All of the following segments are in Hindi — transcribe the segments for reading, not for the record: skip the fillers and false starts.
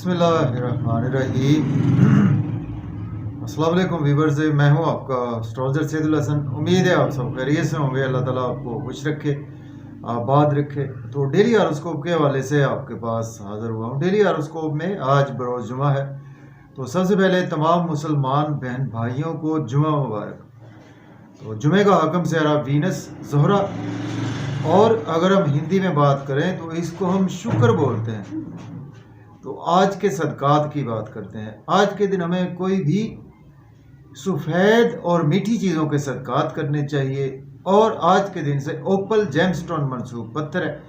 बिस्मिल्लाहिर्रहमानिर्रहीम। अस्सलाम वालेकुम व्यूअर्स, मैं हूं आपका एस्ट्रोलॉजर सैदुल हसन। उम्मीद है आप सब खैरियत से होंगे। अल्लाह ताला आपको खुश रखे, आबाद रखे। तो डेली हॉरोस्कोप के हवाले से आपके पास हाज़िर हुआ हूं। डेली हॉरोस्कोप में आज बरोज़ जुमा है, तो सबसे पहले तमाम मुसलमान बहन भाइयों को जुमा मुबारक। तो जुमे का हकम सेहरा वीनस ज़ोहरा, और अगर हम हिंदी में बात करें तो इसको हम शुक्र बोलते हैं। तो आज के सदकात की बात करते हैं। आज के दिन हमें कोई भी सफ़ेद और मीठी चीज़ों के सदकात करने चाहिए। और आज के दिन से ओपल जेमस्टोन मनसूब पत्थर है,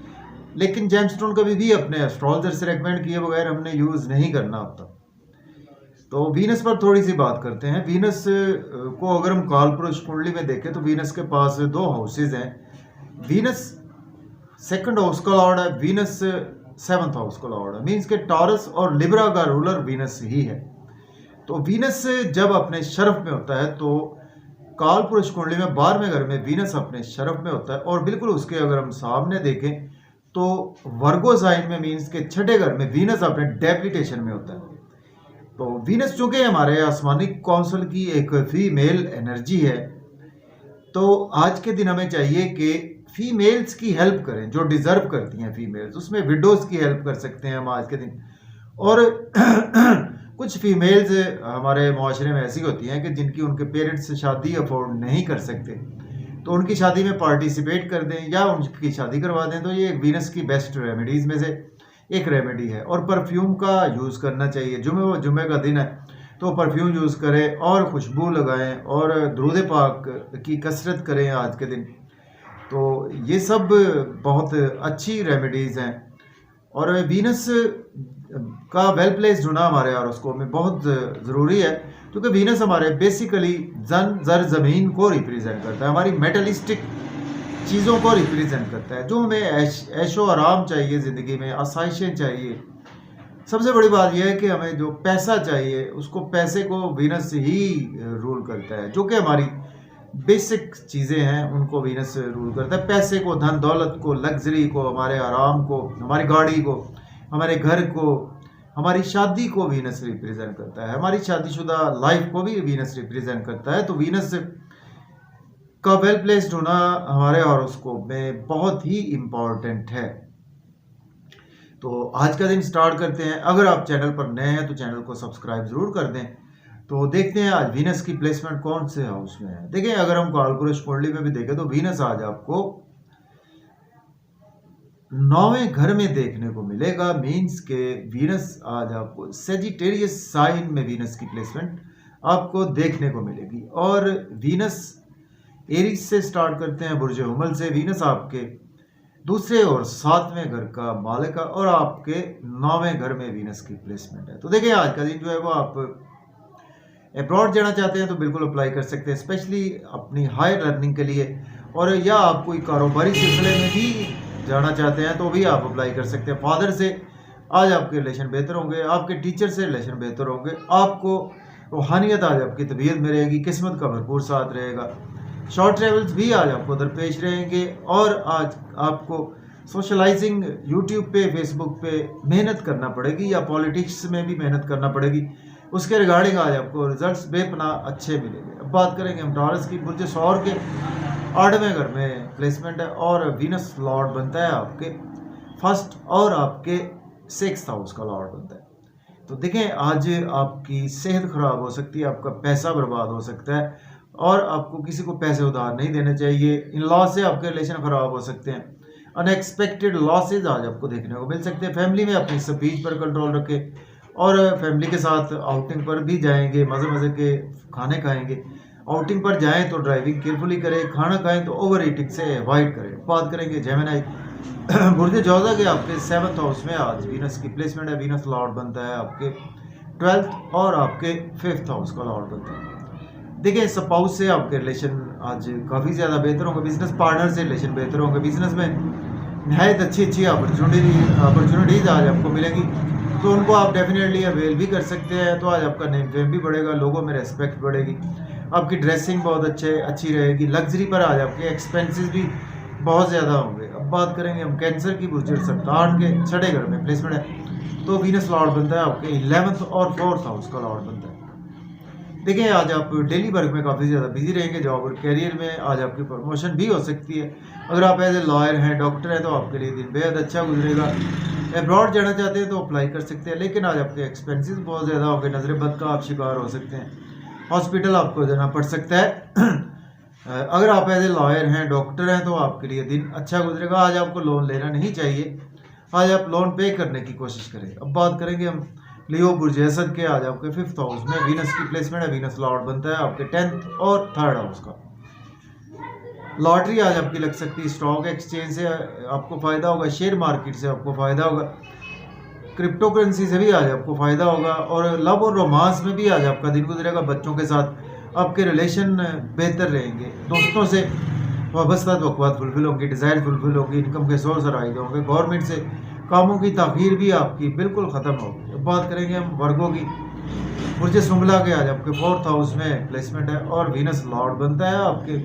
लेकिन जेमस्टोन कभी भी अपने एस्ट्रोलॉजर से रेकमेंड किए बगैर हमने यूज़ नहीं करना होता। तो वीनस पर थोड़ी सी बात करते हैं। वीनस को अगर हम कालपुरुष कुंडली में देखें तो वीनस के पास दो हाउसेज हैं। वीनस सेकंड हाउस का लॉर्ड है, वीनस सेवंथ हाउस का लॉर्ड है। मीन्स के टॉरस और लिब्रा का रूलर वीनस ही है। तो वीनस जब अपने शरफ में होता है तो कालपुरुष कुंडली में 12वें घर में वीनस अपने शरफ में होता है। और बिल्कुल उसके अगर हम सामने देखें तो वर्गो साइन में मीन्स के छठे घर में वीनस अपने डेबिलिटेशन में होता है। तो वीनस चूंकि हमारे आसमानी काउंसिल की एक फीमेल एनर्जी है, तो आज के दिन हमें चाहिए कि फीमेल्स की हेल्प करें जो डिजर्व करती हैं फीमेल्स। उसमें विडोज की हेल्प कर सकते हैं हम आज के दिन। और कुछ फीमेल्स हमारे माशरे में ऐसी होती हैं कि जिनकी उनके पेरेंट्स शादी अफोर्ड नहीं कर सकते, तो उनकी शादी में पार्टिसिपेट कर दें या उनकी शादी करवा दें। तो ये वीनस की बेस्ट रेमेडीज़ में से एक रेमेडी है। और परफ्यूम का यूज़ करना चाहिए। जुमे का दिन है तो परफ्यूम यूज़ करें और खुशबू लगाएं और दुरूद पाक की कसरत करें आज के दिन। तो ये सब बहुत अच्छी रेमेडीज़ हैं। और वीनस का वेल प्लेस होना हमारे हॉरोस्कोप में बहुत ज़रूरी है, क्योंकि वीनस हमारे बेसिकली जर ज़मीन को रिप्रेजेंट करता है, हमारी मेटलिस्टिक चीज़ों को रिप्रेजेंट करता है। जो हमें ऐशो आराम चाहिए, ज़िंदगी में आसाइशें चाहिए। सबसे बड़ी बात यह है कि हमें जो पैसा चाहिए उसको, पैसे को वीनस ही रूल करता है। जो कि हमारी बेसिक चीज़ें हैं उनको वीनस रूल करता है। पैसे को, धन दौलत को, लग्जरी को, हमारे आराम को, हमारी गाड़ी को, हमारे घर को, हमारी शादी को वीनस रिप्रेजेंट करता है। हमारी शादीशुदा लाइफ को भी वीनस रिप्रेजेंट करता है। तो वीनस का वेल प्लेस्ड होना हमारे हॉरोस्कोप में बहुत ही इम्पॉर्टेंट है। तो आज का दिन स्टार्ट करते हैं। अगर आप चैनल पर नए हैं तो चैनल को सब्सक्राइब ज़रूर कर दें। तो देखते हैं आज वीनस की प्लेसमेंट कौन से हाउस में है। देखिए, अगर हम कालपुरुष कुंडली में भी देखें तो वीनस आज आपको 9वें घर में देखने को मिलेगा। मीन्स के वीनस आज आपको सेजिटेरियस साइन में वीनस की प्लेसमेंट आपको देखने को मिलेगी। और वीनस एरीज से स्टार्ट करते हैं, बुर्ज हुमल से। वीनस आपके दूसरे और 7वें घर का मालिक है और आपके 9वें घर में वीनस की प्लेसमेंट है। तो देखिए, आज का दिन जो है वो आप अब्रॉड जाना चाहते हैं तो बिल्कुल अप्लाई कर सकते हैं, स्पेशली अपनी हायर लर्निंग के लिए। और या आप कोई कारोबारी सिलसिले में भी जाना चाहते हैं तो भी आप अप्लाई कर सकते हैं। फादर से आज आपके रिलेशन बेहतर होंगे, आपके टीचर से रिलेशन बेहतर होंगे, आपको रूहानियत आज आपकी तबीयत में रहेगी, किस्मत का भरपूर साथ रहेगा। शॉर्ट ट्रेवल्स भी आज आपको दरपेश रहेंगे। और आज आपको सोशलाइजिंग यूट्यूब पे, फेसबुक पे मेहनत करना पड़ेगी, या पॉलिटिक्स में भी मेहनत करना पड़ेगी। उसके रिगार्डिंग आज आपको रिजल्ट्स बेपना अच्छे मिलेंगे। अब बात करेंगे हम टॉरस की। बुर्ज सौर के 8वें घर में प्लेसमेंट है और वीनस लॉर्ड बनता है आपके फर्स्ट और आपके 6th हाउस का लॉर्ड बनता है। तो देखें, आज आपकी सेहत खराब हो सकती है, आपका पैसा बर्बाद हो सकता है, और आपको किसी को पैसे उधार नहीं देने चाहिए। इन लॉ से आपके रिलेशन खराब हो सकते हैं। अनएक्सपेक्टेड लॉसेज आज आपको देखने को मिल सकते हैं। फैमिली में अपनी स्पीच पर कंट्रोल रखें और फैमिली के साथ आउटिंग पर भी जाएंगे, मज़े के खाने खाएंगे। आउटिंग पर जाएं तो ड्राइविंग केयरफुली करें, खाना खाएं तो ओवर ईटिंग से अवॉइड करें। बात करेंगे जेमिनी बुर्ज जोधा के आपके 7th हाउस में आज वीनस की प्लेसमेंट है। वीनस लॉर्ड बनता है आपके 12th और आपके 5th हाउस का लॉर्ड बनता है। देखिए, स्पाउस से आपके रिलेशन आज काफ़ी ज़्यादा बेहतर होंगे। बिजनेस पार्टनर से रिलेशन बेहतर होंगे। बिजनेस में नहायत अच्छी अपॉर्चुनिटीज़ आज आपको मिलेंगी, तो उनको आप डेफिनेटली अवेल भी कर सकते हैं। तो आज आपका नेम फेम भी बढ़ेगा, लोगों में रेस्पेक्ट बढ़ेगी, आपकी ड्रेसिंग बहुत अच्छी रहेगी। लग्जरी पर आज आपके एक्सपेंसेस भी बहुत ज़्यादा होंगे। अब बात करेंगे हम कैंसर की। बुर्ज सरतान के 6ठे घर में प्लेसमेंट है तो वीनस लॉर्ड बनता है आपके 11th और 4th हाउस का लॉर्ड बनता है। देखिए आज आप डेली वर्क में काफ़ी ज़्यादा बिजी रहेंगे, जॉब और करियर में आज आपकी प्रमोशन भी हो सकती है। अगर आप एज ए लॉयर हैं, डॉक्टर हैं, तो आपके लिए दिन बेहद अच्छा गुजरेगा। अब्रॉड जाना चाहते हैं तो अप्लाई कर सकते हैं, लेकिन आज आपके एक्सपेंसेस बहुत ज़्यादा होंगे, नजर बद का आप शिकार हो सकते हैं, हॉस्पिटल आपको जाना पड़ सकता है। अगर आप एज ए लॉयर हैं, डॉक्टर हैं, तो आपके लिए दिन अच्छा गुजरेगा। आज आपको लोन लेना नहीं चाहिए, आज आप लोन पे करने की कोशिश करें। अब बात करेंगे हम लियो बुर्ज असद के। आज आपके 5th हाउस में वीनस की प्लेसमेंट है, वीनस लॉर्ड बनता है आपके 10th और 3rd हाउस का। लॉटरी आज आपकी लग सकती है, स्टॉक एक्सचेंज से आपको फ़ायदा होगा, शेयर मार्केट से आपको फ़ायदा होगा, क्रिप्टो करेंसी से भी आज आपको फ़ायदा होगा, और लव और रोमांस में भी आज आपका दिन गुजरेगा। बच्चों के साथ आपके रिलेशन बेहतर रहेंगे, दोस्तों से वाबस्ता तवक्कुआत फुलफिल होंगी, डिज़ायर फुलफिल होगी, इनकम के सोर्स राइज होंगे, गवर्नमेंट से कामों की ताख़ीर भी आपकी बिल्कुल ख़त्म होगी। अब बात करेंगे हम वर्गों की। बुर्ज सुंबला के आज आपके 4th हाउस में प्लेसमेंट है और वीनस लॉर्ड बनता है आपके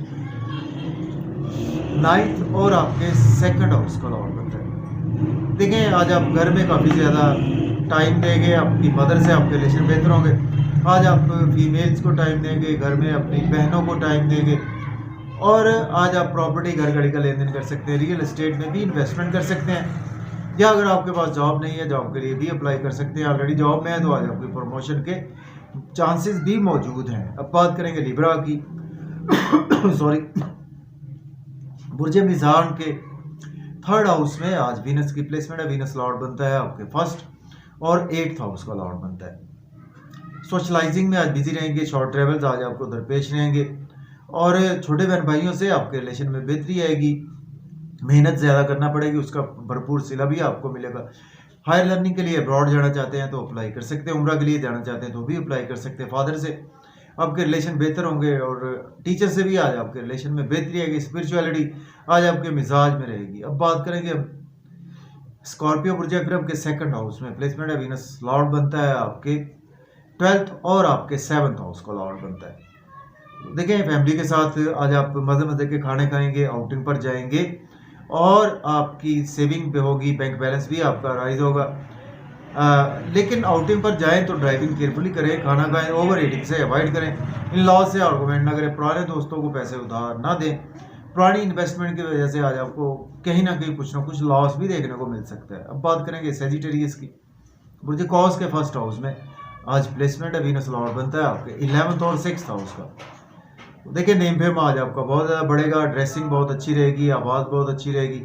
9th और आपके 2nd हाउस का लॉर्ड बनता है। देखें आज आप घर में काफ़ी ज़्यादा टाइम देंगे, आपकी मदर से आपके रिलेशन बेहतर होंगे। आज आप फीमेल्स को टाइम देंगे, घर में अपनी बहनों को टाइम देंगे, और आज आप प्रॉपर्टी घर गाड़ी का लेन देन कर सकते हैं, रियल एस्टेट में भी इन्वेस्टमेंट कर सकते हैं, या अगर आपके पास जॉब नहीं है, जॉब के लिए भी अप्लाई कर सकते हैं। ऑलरेडी जॉब में है तो आज आपकी प्रमोशन के चांसेस भी मौजूद हैं। अब बात करेंगे लिब्रा की। सॉरी, बुर्ज मिज़ान के 3rd हाउस में आज वीनस की प्लेसमेंट है, वीनस लॉर्ड बनता है आपके 1st और 8th हाउस का लॉर्ड बनता है। सोशलाइजिंग में आज बिजी रहेंगे, शॉर्ट ट्रेवल्स आज आपको दरपेश रहेंगे, और छोटे बहन भाइयों से आपके रिलेशन में बेहतरी आएगी। मेहनत ज़्यादा करना पड़ेगी, उसका भरपूर सिला भी आपको मिलेगा। हायर लर्निंग के लिए अब्रॉड जाना चाहते हैं तो अप्लाई कर सकते हैं, उम्रा के लिए जाना चाहते हैं तो भी अप्लाई कर सकते हैं। फादर से आपके रिलेशन बेहतर होंगे, और टीचर से भी आज आपके रिलेशन में बेहतरी आएगी। स्पिरिचुअलिटी आज आपके मिजाज में रहेगी। अब बात करेंगे स्कॉर्पियो बुर्ज अकरम के 2nd हाउस में प्लेसमेंट है, वीनस लॉर्ड बनता है आपके 12th और आपके 7th हाउस का लॉर्ड बनता है। देखें फैमिली के साथ आज आप मज़े मज़े के खाने खाएंगे, आउटिंग पर जाएंगे, और आपकी सेविंग पे होगी, बैंक बैलेंस भी आपका राइज होगा। लेकिन आउटिंग पर जाएं तो ड्राइविंग केयरफुली करें, खाना खाएं, ओवर ईटिंग से अवॉइड करें, इन लॉ से आर्गूमेंट ना करें, पुराने दोस्तों को पैसे उधार ना दें। पुरानी इन्वेस्टमेंट की वजह से आज आपको कहीं ना कहीं कुछ ना कुछ लॉस भी देखने को मिल सकता है। अब बात करेंगे सेजिटेरियस की। बुर्ज कॉस के 1st हाउस में आज प्लेसमेंट है, वीनस लॉर्ड बनता है आपके 11th और 6th हाउस का। देखिए नेम फेम आज आपका बहुत ज़्यादा बढ़ेगा, ड्रेसिंग बहुत अच्छी रहेगी, आवाज़ बहुत अच्छी रहेगी,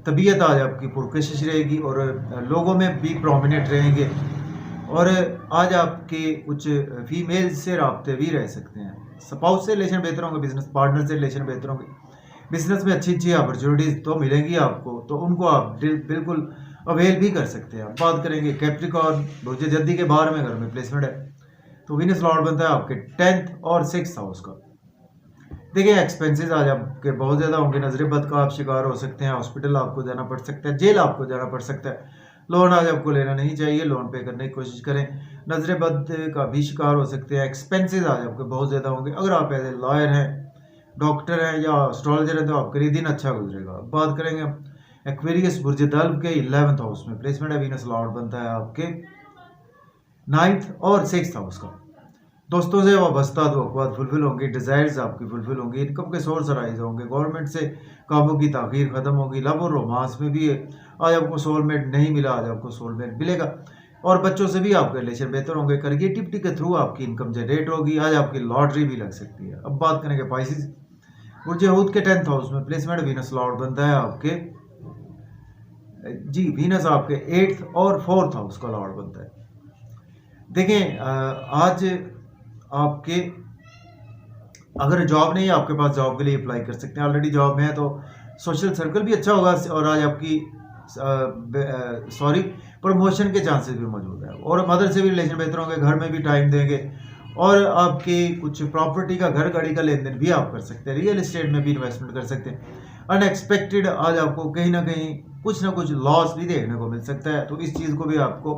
तबीयत आज आपकी पुरकशिश रहेगी, और लोगों में भी प्रोमिनेंट रहेंगे, और आज आपके कुछ फीमेल से राब्ते भी रह सकते हैं। स्पाउस से रिलेशन बेहतर होंगे, बिजनेस पार्टनर से रिलेशन बेहतर होंगे, बिजनेस में अच्छी अच्छी अपॉर्चुनिटीज़ तो मिलेंगी आपको, तो उनको आप बिल्कुल अवेल भी कर सकते हैं। बात करेंगे कैप्रिकॉर्न, बुर्ज जद्दी के 12वें घर में प्लेसमेंट है, तो वीनस लॉर्ड बनता है आपके 10th और 6th हाउस का। देखिए एक्सपेंसेस आज आपके बहुत ज़्यादा होंगे, नजर बद का आप शिकार हो सकते हैं, हॉस्पिटल आपको जाना पड़ सकता है, जेल आपको जाना पड़ सकता है। लोन आज आपको लेना नहीं चाहिए, लोन पे करने की कोशिश करें, नजर बद का भी शिकार हो सकते हैं। एक्सपेंसेस आज आपके बहुत ज़्यादा होंगे। अगर आप एज ए लॉयर हैं, डॉक्टर हैं, या एस्ट्रोलॉजर हैं, तो आपके लिए दिन अच्छा गुजरेगा। बात करेंगे एक्वेरियस बुर्ज दल्ब के 11th हाउस में प्लेसमेंट है, वीनस लॉर्ड बनता है आपके 9th और 6th हाउस का। दोस्तों से वाबस्ता तवक्कुआत फुलफिल होंगी, डिज़ायर्स आपकी फुलफिल होंगी, इनकम के सोर्स राइज होंगे, गवर्नमेंट से कामों की ताख़ीर ख़त्म होगी। लव और रोमांस में भी आज आपको सोलमेट नहीं मिला, आज आपको सोलमेट मिलेगा, और बच्चों से भी आपके रिलेशन बेहतर होंगे। क्रिएटिविटी के थ्रू आपकी इनकम जनरेट होगी, आज आपकी लॉटरी भी लग सकती है। अब बात करेंगे पाइसिस बुर्ज हूत के 10th हाउस में प्लेसमेंट, वीनस लॉर्ड बनता है आपके वीनस आपके 8th और 4th हाउस का लॉर्ड बनता है। देखें आज आपके अगर जॉब नहीं है, आपके पास जॉब के लिए अप्लाई कर सकते हैं, ऑलरेडी जॉब में है तो सोशल सर्कल भी अच्छा होगा, और आज आपकी प्रमोशन के चांसेस भी मौजूद है, और मदर से भी रिलेशन बेहतर होंगे, घर में भी टाइम देंगे, और आपकी कुछ प्रॉपर्टी का घर गाड़ी का लेन देन भी आप कर सकते हैं, रियल एस्टेट में भी इन्वेस्टमेंट कर सकते हैं। अनएक्सपेक्टेड आज आपको कहीं ना कहीं कुछ ना कुछ लॉस भी देखने को मिल सकता है, तो इस चीज़ को भी आपको